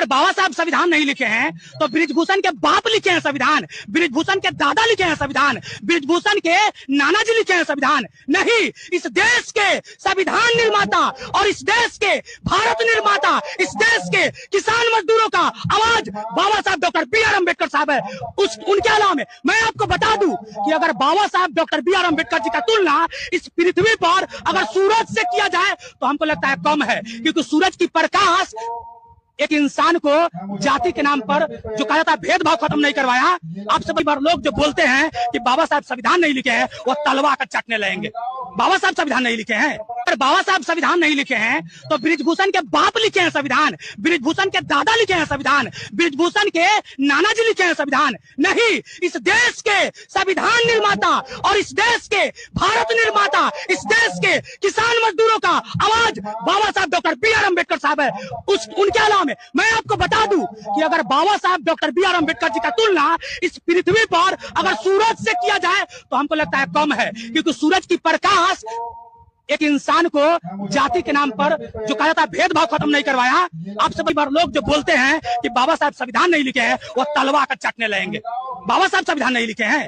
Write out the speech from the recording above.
अगर बाबा साहब संविधान नहीं लिखे हैं तो बृजभूषण के बाप लिखे हैं संविधान, बृजभूषण के दादा लिखे हैं संविधान, बृजभूषण के नाना जी लिखे हैं संविधान। नहीं, इस देश के संविधान निर्माता और इस देश के भारत निर्माता, इस देश के किसान मजदूरों का आवाज बाबा साहब डॉक्टर बी आर अम्बेडकर साहब है। उनके अलावा मैं आपको बता दूं कि अगर बाबा साहब doctor B are Ambedkar ji का तुलना इस पृथ्वी पर अगर सूरज से किया जाए तो हमको लगता है कम है, क्योंकि सूरज की प्रकाश एक इंसान को जाति के नाम पर जो कहा जाता है भेदभाव खत्म नहीं करवाया। आप सभी बार लोग जो बोलते हैं कि बाबा साहब संविधान नहीं लिखे हैं वो तलवा कर चाटने लगेंगे। बाबा साहब संविधान नहीं लिखे हैं, अगर बाबा साहब संविधान नहीं लिखे हैं तो बृजभूषण के बाप लिखे हैं संविधान, बृजभूषण के दादा लिखे हैं संविधान, बृजभूषण के नाना जी लिखे हैं संविधान। नहीं, इस देश के संविधान निर्माता और इस देश के भारत निर्माता, इस देश के किसान मजदूरों का आवाज बाबा साहब डॉक्टर बी आर अम्बेडकर साहब है। उनके अलावा मैं आपको बता दूं कि अगर बाबा साहब doctor B are Ambedkar ji का तुलना इस पृथ्वी पर अगर सूरज से किया जाए तो हमको लगता है कम है, क्योंकि सूरज की प्रकाश एक इंसान को जाति के नाम पर जो कहा जाता है भेदभाव खत्म नहीं करवाया। आप सभी बार लोग जो बोलते हैं कि बाबा साहब संविधान नहीं लिखे हैं वो तलवा कर चाटने लगेंगे। बाबा साहब संविधान नहीं लिखे हैं।